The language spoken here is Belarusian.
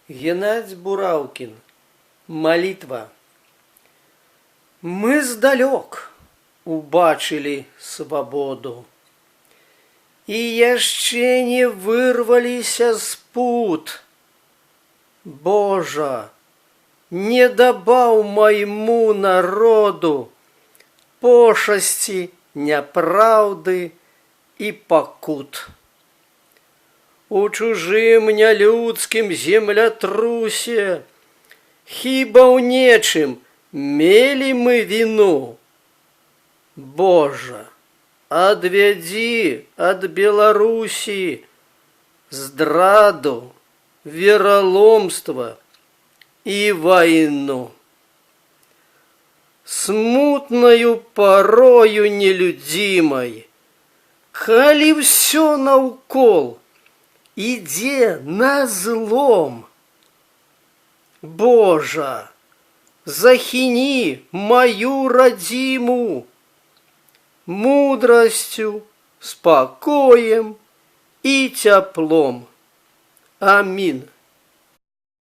Геннадий Бураўкін. Молитва. Мы здалёк убачылі свабоду і яшчэ не вырваліся з пут. Божа, не дабаў майму народу пошасці, няпраўды і пакут. У чужым нялюдскім землятрусе хіба ў нечым мелі мы віну? Божа, адвядзі ад Беларусі здраду, вераломства і вайну. Смутнаю парою нелюдзімай, калі ўсё наўкол ідзе на злом. Божа, захіні маю радзіму мудрасцю, спакоем і цяплом. Амін.